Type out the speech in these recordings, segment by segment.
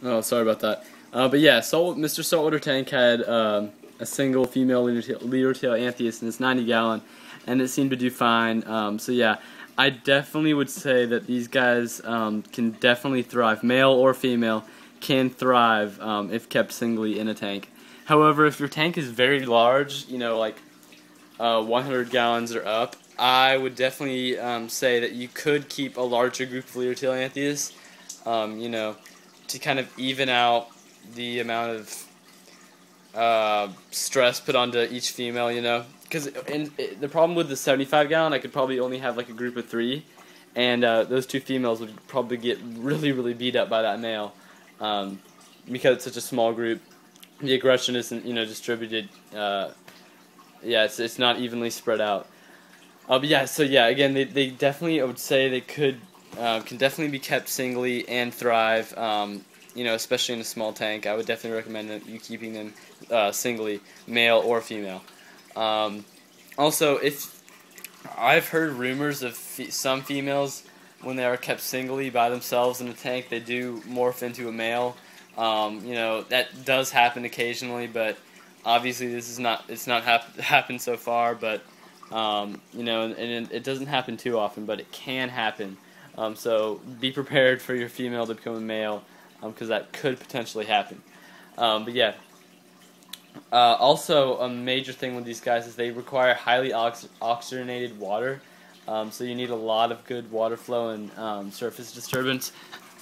Oh, sorry about that. But yeah, Mr. Saltwater Tank had a single female Lyretail Anthias in this 90-gallon, and it seemed to do fine. So yeah, I definitely would say that these guys can definitely thrive. Male or female can thrive if kept singly in a tank. However, if your tank is very large, you know, like 100 gallons or up, I would definitely say that you could keep a larger group of Lyretail Anthias, you know, to kind of even out the amount of stress put onto each female, you know. Because the problem with the 75-gallon, I could probably only have like a group of 3, and those 2 females would probably get really beat up by that male, because it's such a small group. The aggression isn't, you know, distributed. Yeah, it's not evenly spread out. But yeah, so yeah, again, they definitely, I would say they can definitely be kept singly and thrive. You know, especially in a small tank, I would definitely recommend that you keeping them singly, male or female. Also, if I've heard rumors of some females, when they are kept singly by themselves in the tank, they do morph into a male. You know, that does happen occasionally, but obviously it's not happened so far. But you know, and it doesn't happen too often, but it can happen. So be prepared for your female to become a male, because that could potentially happen. But yeah. Also, a major thing with these guys is they require highly oxygenated water, so you need a lot of good water flow and surface disturbance.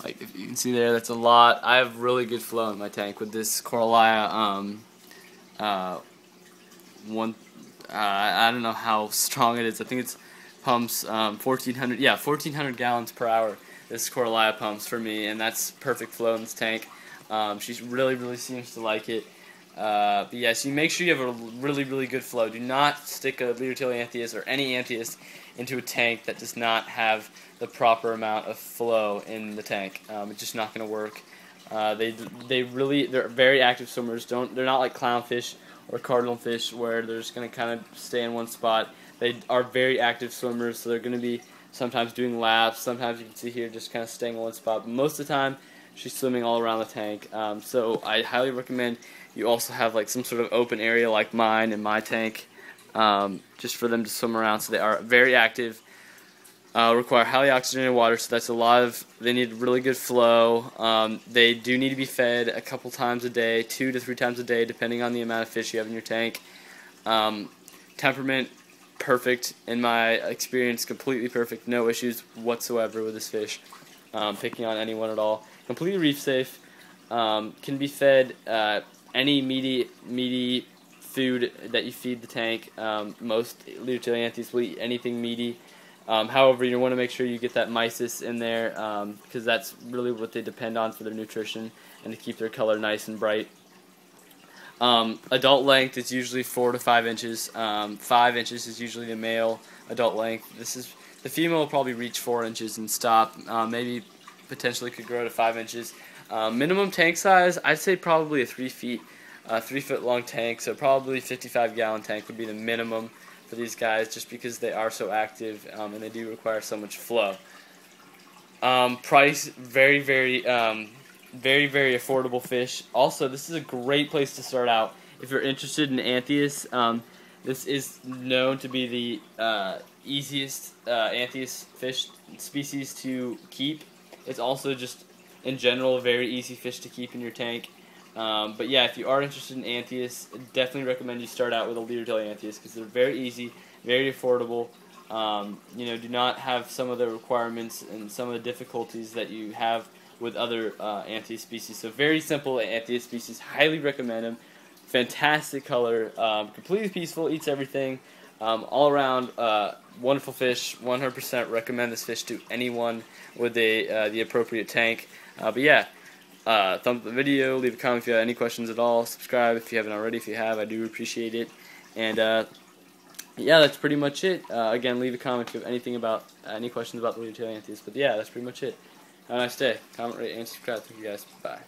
Like if you can see there, that's a lot. I have really good flow in my tank with this Corallia I don't know how strong it is. I think it's pumps 1,400. Yeah, 1,400 gallons per hour. This Corallia pumps for me, and that's perfect flow in this tank. She really seems to like it. But yeah, so you make sure you have a really good flow. Do not stick a Lyretail Anthias or any Anthias into a tank that does not have the proper amount of flow in the tank. It's just not going to work. They're very active swimmers. They're not like clownfish or cardinal fish where they're just going to kind of stay in one spot. They are very active swimmers, so they're going to be sometimes doing laps. Sometimes you can see here just kind of staying in one spot. But most of the time, she's swimming all around the tank. So I highly recommend you also have like some sort of open area like mine in my tank, just for them to swim around. So they are very active. Require highly oxygenated water, so that's a lot of. They need really good flow. They do need to be fed a couple times a day, 2 to 3 times a day, depending on the amount of fish you have in your tank. Temperament, perfect in my experience, completely perfect, no issues whatsoever with this fish. Picking on anyone at all. Completely reef safe. Can be fed any meaty food that you feed the tank. Most Lyretail Anthias will eat anything meaty. However, you want to make sure you get that mysis in there, because that's really what they depend on for their nutrition and to keep their color nice and bright. Adult length is usually 4 to 5 inches. 5 inches is usually the male adult length. The female will probably reach 4 inches and stop. Maybe potentially could grow to 5 inches. Minimum tank size, I'd say probably a 3-foot long tank. So probably 55-gallon tank would be the minimum for these guys, just because they are so active and they do require so much flow. Price, very affordable fish. Also, this is a great place to start out if you're interested in Anthias. This is known to be the easiest Anthias fish species to keep. It's also just in general a very easy fish to keep in your tank. But yeah, if you are interested in Anthias, definitely recommend you start out with a Lyretail Anthias, because they're very easy, very affordable. You know, do not have some of the requirements and some of the difficulties that you have with other Anthias species. So very simple Anthias species. Highly recommend them. Fantastic color, completely peaceful, eats everything. All around wonderful fish. 100% recommend this fish to anyone with the appropriate tank. But yeah. Thumbs up the video, leave a comment if you have any questions at all, subscribe if you haven't already. If you have, I do appreciate it. And yeah, that's pretty much it. Again, leave a comment if you have anything about any questions about the Lyretail Anthias. But yeah, that's pretty much it. Have a nice day. Comment, rate, and subscribe. Thank you guys. Bye.